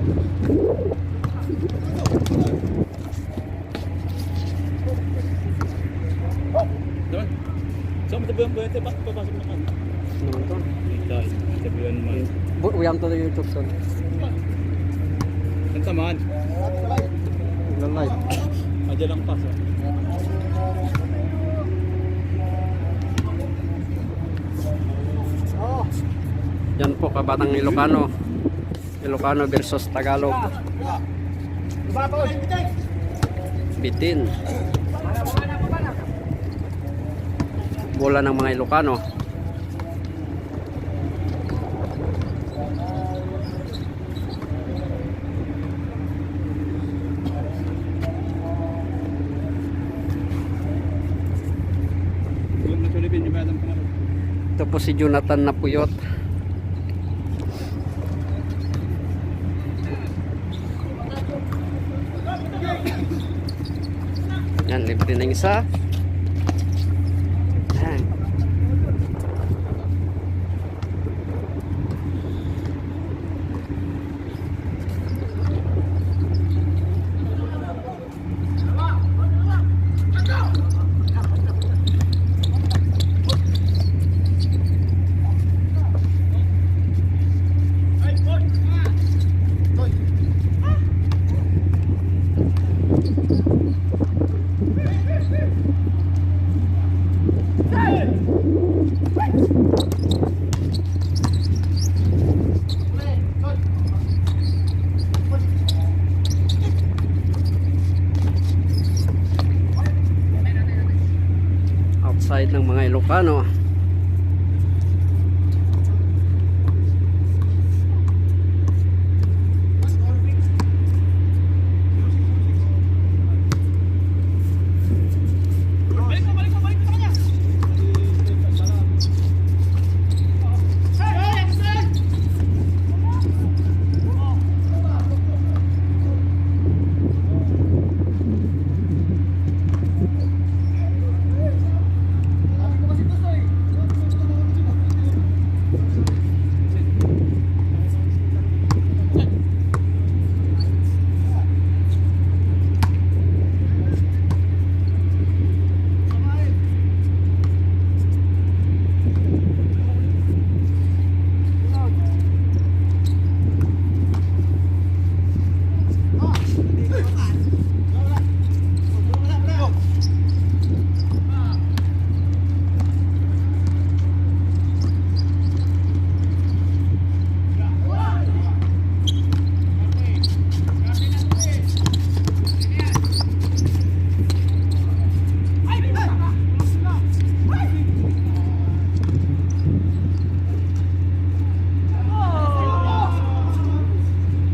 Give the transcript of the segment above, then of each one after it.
Doon. Saan mo tabi ang buwete? Bakit papasok naman? Naman to. Dahil, sabihan naman. Uyam to the YouTube son. Ang tamaan. Lalay. Adya lang pas. Yan po, kabatang Ilocano. Ilocano versus Tagalog. Bitin. Bola ng mga Ilocano. Ito po si Jonathan Napuyot. Yan, libre na yung isa. Yan. Outside ng mga Ilocano.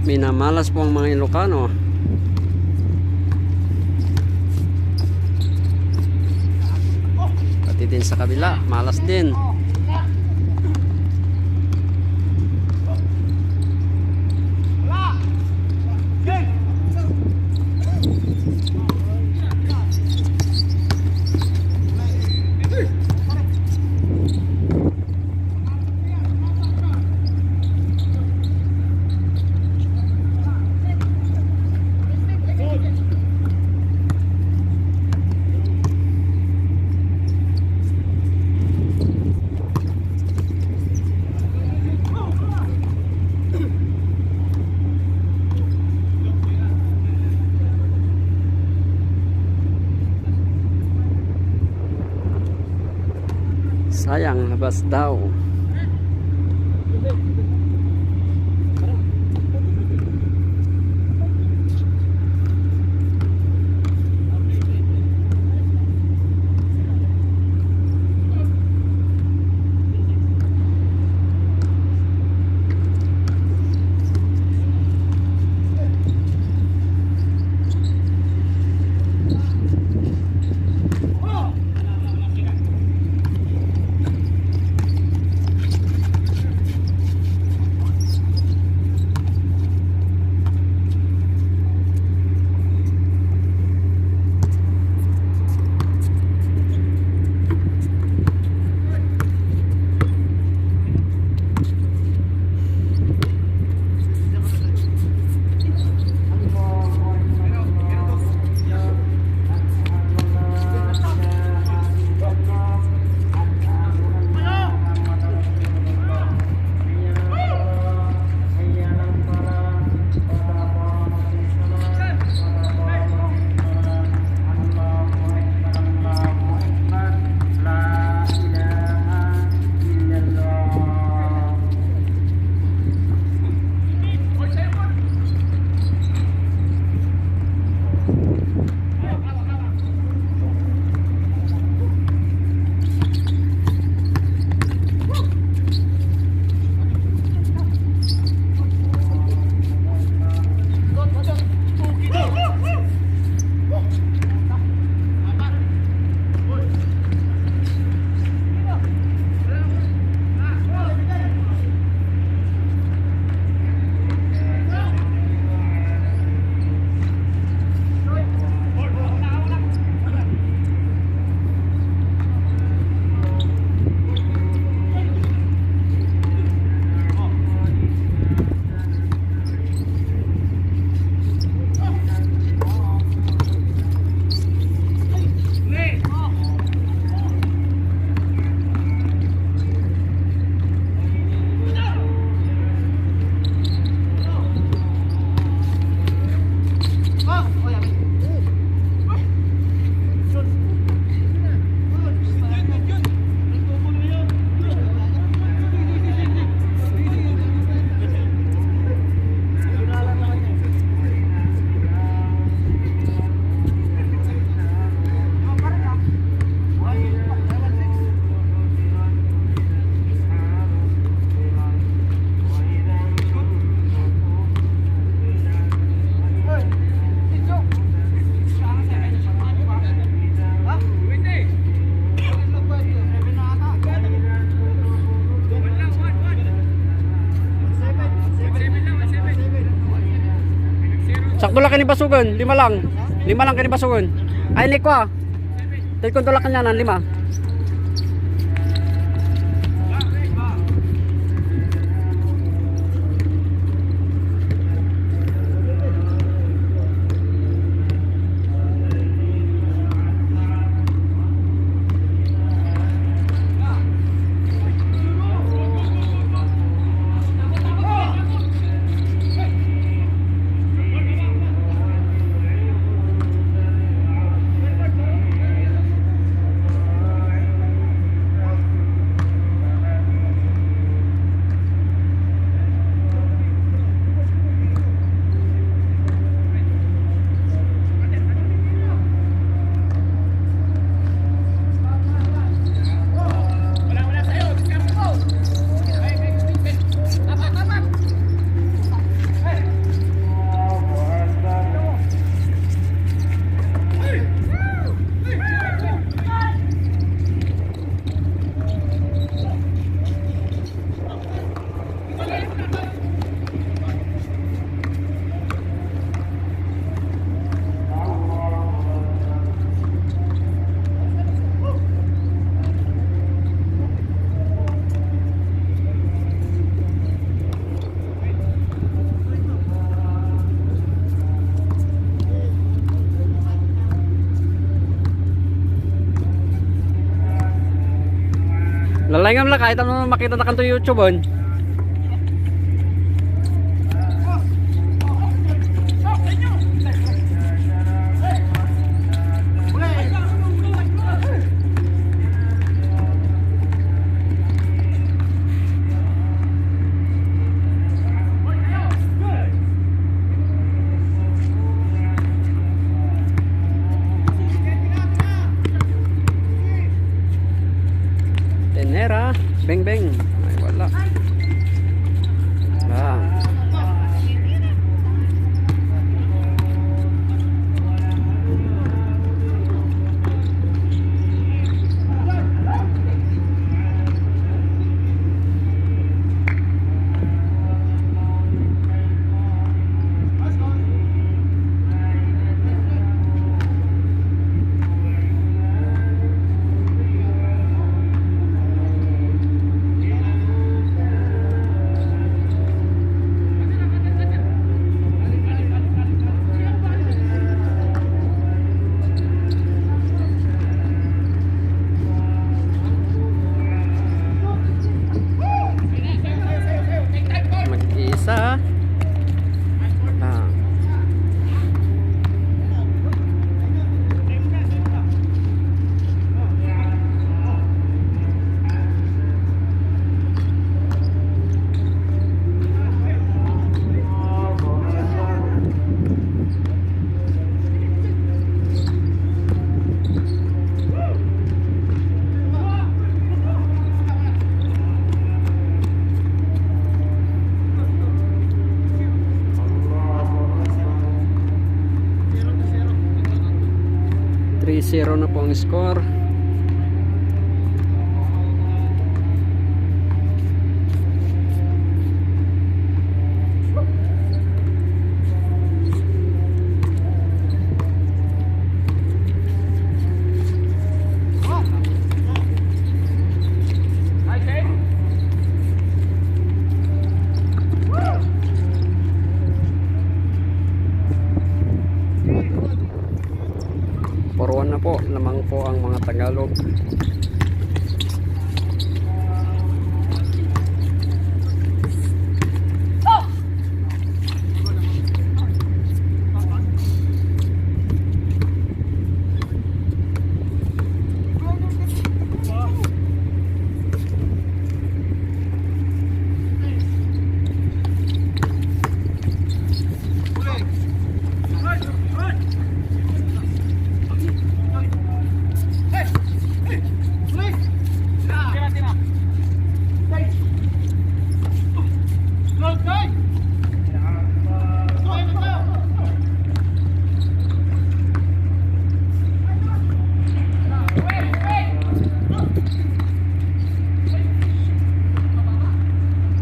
Minamalas po ang mga Ilocano. Pati din sa kabila, malas din. Sayang, labas daw. dula ka ni basugon, 5 lang. 5 lang ka ni basugon. Ay ni ko ah. Tay kon dula ka niya 5. Lalangam lang kahit ano makita na kanto YouTube on. Tenera, beng beng. Ay wala. Ah. Mag-isa. Ah. Zero na po ang score. Puruan na po, lamang po ang mga Tagalog.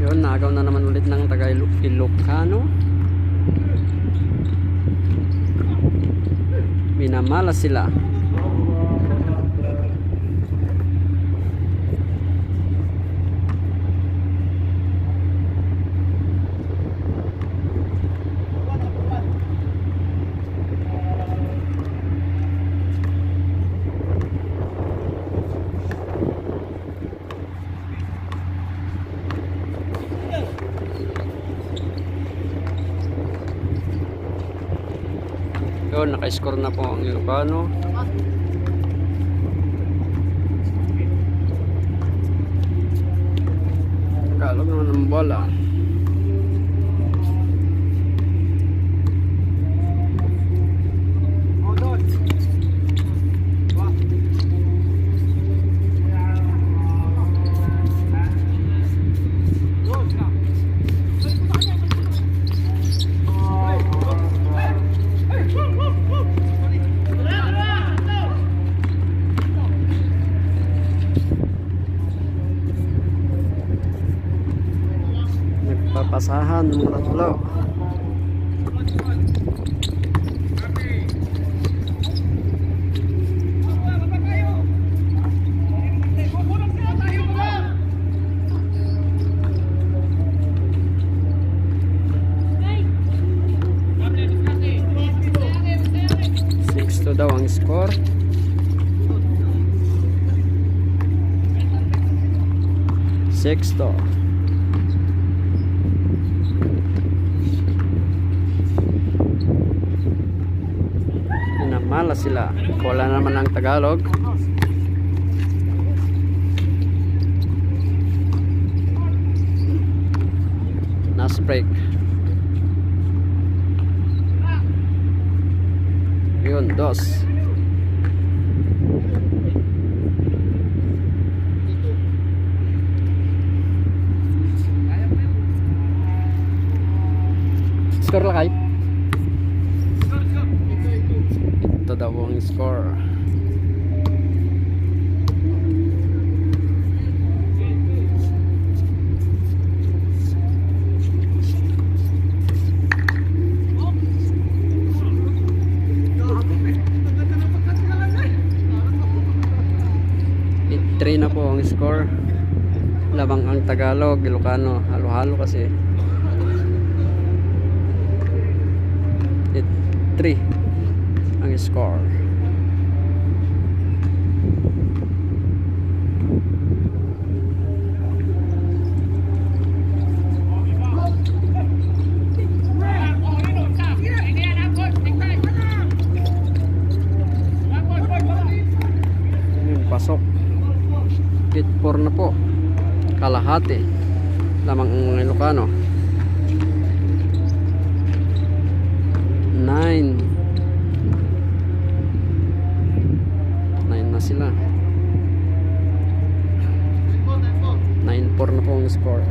Yun, nagaw na naman ulit ng taga Ilocano. Minamala sila. Yun, naka-score na po ang Ilocano. Tagalog naman ng bola. Nagpapasahan ng mga tatlo. To daw ang score. Sexto. Namala sila. Wala naman ang Tagalog. Last break. Yun, dos. Score lang kahit. Ito daw ang score. Three na po ang score. Labang ang Tagalog, Ilocano, halo-halo kasi. 3 ang score. Yun, pasok. 4 na po. Kalahati lamang ang Ilocano. 9 na sila. 9-4 na po ang score.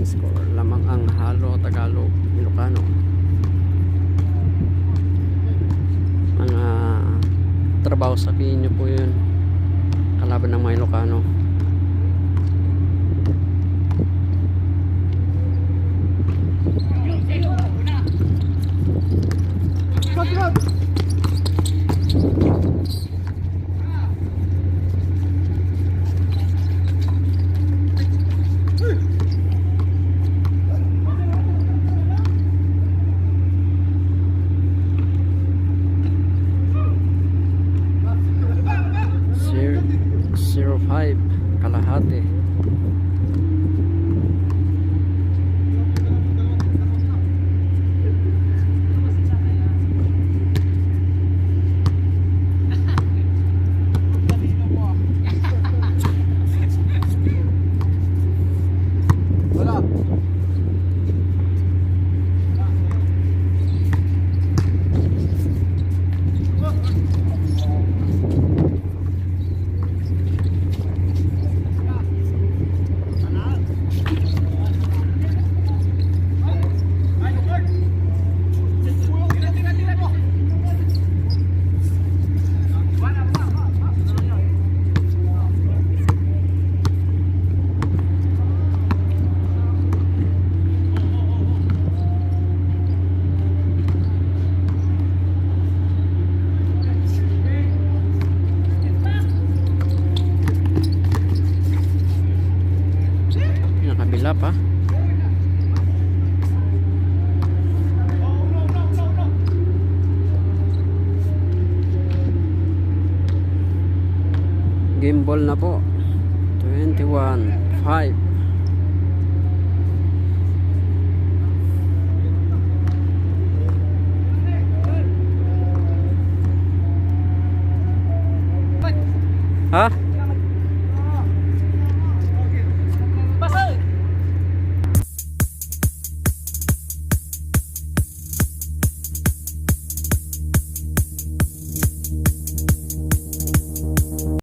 Score lamang ang halo Tagalog Ilocano. Mga trabaho sa Pinyo po yun, kalaban ng mga Ilocano. Zero 5 Wala pa. Gimbal na po. 21.5.